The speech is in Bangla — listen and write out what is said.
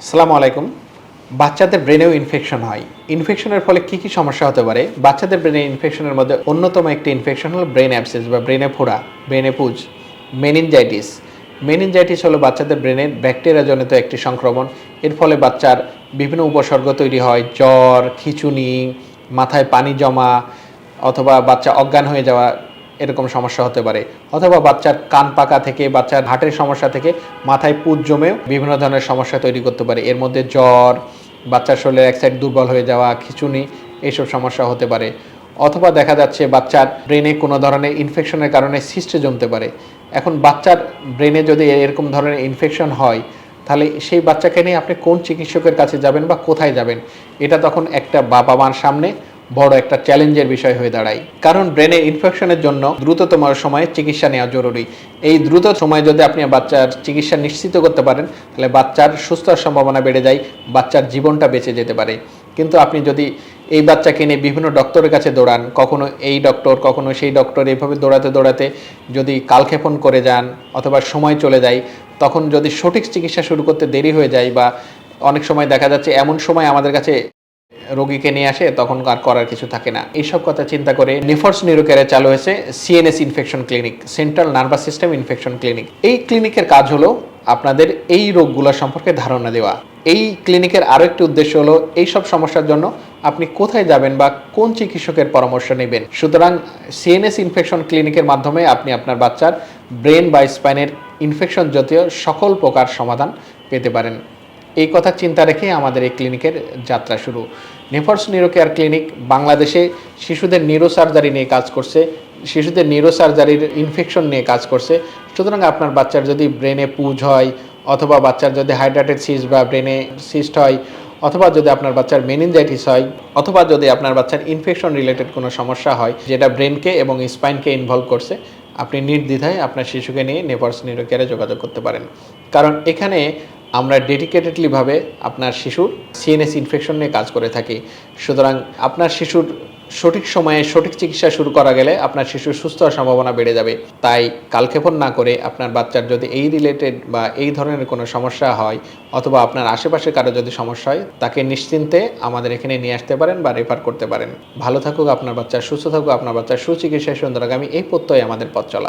আসসালামু আলাইকুম। বাচ্চাদের ব্রেনেও ইনফেকশন হয়। ইনফেকশনের ফলে কী, কী সমস্যা হতে পারে? বাচ্চাদের ব্রেনে ইনফেকশনের মধ্যে অন্যতম একটি ইনফেকশন হলো ব্রেন অ্যাবসেস বা ব্রেনে ফোড়া, ব্রেনে পুজ, মেনিনজাইটিস। মেনিনজাইটিস হলো বাচ্চাদের ব্রেনের ব্যাকটেরিয়াজনিত একটি সংক্রমণ। এর ফলে বাচ্চার বিভিন্ন উপসর্গ তৈরি হয়। জ্বর, খিঁচুনি, মাথায় পানি জমা অথবা বাচ্চা অজ্ঞান হয়ে যাওয়া, এরকম সমস্যা হতে পারে। অথবা বাচ্চার কান পাকা থেকে, বাচ্চার হার্টের সমস্যা থেকে মাথায় পুঁজ জমেও বিভিন্ন ধরনের সমস্যা তৈরি করতে পারে। এর মধ্যে জ্বর, বাচ্চার শরীরের এক সাইড দুর্বল হয়ে যাওয়া, খিঁচুনি, এইসব সমস্যা হতে পারে। অথবা দেখা যাচ্ছে বাচ্চার ব্রেনে কোনো ধরনের ইনফেকশনের কারণে সিস্টে জমতে পারে। এখন বাচ্চার ব্রেনে যদি এরকম ধরনের ইনফেকশন হয়, তাহলে সেই বাচ্চাকে নিয়ে আপনি কোন চিকিৎসকের কাছে যাবেন বা কোথায় যাবেন, এটা তখন একটা বাবা মার সামনে বড় একটা চ্যালেঞ্জের বিষয় হয়ে দাঁড়ায়। কারণ ব্রেনে ইনফেকশনের জন্য দ্রুততম সময়ে চিকিৎসা নেওয়া জরুরি। এই দ্রুত সময়ে যদি আপনি বাচ্চার চিকিৎসা নিশ্চিত করতে পারেন, তাহলে বাচ্চার সুস্থ হওয়ার সম্ভাবনা বেড়ে যায়, বাচ্চার জীবনটা বেঁচে যেতে পারে। কিন্তু আপনি যদি এই বাচ্চাকে নিয়ে বিভিন্ন ডক্টরের কাছে দৌড়ান, কখনো এই ডক্টর কখনো সেই ডক্টর, এইভাবে দৌড়াতে দৌড়াতে যদি কালক্ষেপণ করে যান অথবা সময় চলে যায়, তখন যদি সঠিক চিকিৎসা শুরু করতে দেরি হয়ে যায় বা অনেক সময় দেখা যাচ্ছে এমন সময় আমাদের কাছে রোগীকে নিয়ে আসে, তখন আর করার কিছু থাকে না। এইসব কথা চিন্তা করে নেফর্স নিউরোকেয়ারে চালু হয়েছে CNS infection clinic, central nervous system infection clinic. এই ক্লিনিকের কাজ হলো আপনাদের এই রোগগুলো সম্পর্কে ধারণা দেওয়া। এই ক্লিনিকের আরও একটি উদ্দেশ্য হলো এই সব সমস্যার জন্য আপনি কোথায় যাবেন বা কোন চিকিৎসকের পরামর্শ নেবেন। সুতরাং সিএনএস ইনফেকশন ক্লিনিকের মাধ্যমে আপনি আপনার বাচ্চার ব্রেন বা স্পাইনের ইনফেকশন জাতীয় সকল প্রকার সমাধান পেতে পারেন। এই কথা চিন্তা রেখে আমাদের এই ক্লিনিকের যাত্রা শুরু। নেফর্স নিউরোকেয়ার ক্লিনিক বাংলাদেশে শিশুদের নিউরোসার্জারি নিয়ে কাজ করছে, শিশুদের নিউরোসার্জারির ইনফেকশন নিয়ে কাজ করছে। সুতরাং আপনার বাচ্চার যদি ব্রেনে পুজ হয়, অথবা বাচ্চার যদি হাইড্রেটেড সিস্ট বা ব্রেনে সিস্ট হয়, অথবা যদি আপনার বাচ্চার মেনিনজাইটিস হয়, অথবা যদি আপনার বাচ্চার ইনফেকশন রিলেটেড কোনো সমস্যা হয় যেটা ব্রেনকে এবং স্পাইনকে ইনভলভ করছে, আপনি নির্দ্বিধায় আপনার শিশুকে নিয়ে নেফর্স নিউরোকেয়ারে যোগাযোগ করতে পারেন। কারণ এখানে আমরা ডেডিকেটেডলিভাবে আপনার শিশুর সিএনএস ইনফেকশন নিয়ে কাজ করে থাকি। সুতরাং আপনার শিশুর সঠিক সময়ে সঠিক চিকিৎসা শুরু করা গেলে আপনার শিশুর সুস্থ হওয়ার সম্ভাবনা বেড়ে যাবে। তাই কালক্ষেপণ না করে আপনার বাচ্চার যদি এই রিলেটেড বা এই ধরনের কোনো সমস্যা হয়, অথবা আপনার আশেপাশে কারো যদি সমস্যা হয়, তাকে নিশ্চিন্তে আমাদের এখানে নিয়ে আসতে পারেন বা রেফার করতে পারেন। ভালো থাকুক আপনার বাচ্চা, সুস্থ থাকুক আপনার বাচ্চা, সুচিকিৎসায় সুন্দর আগামী, এই প্রত্যয় আমাদের পথ চলা।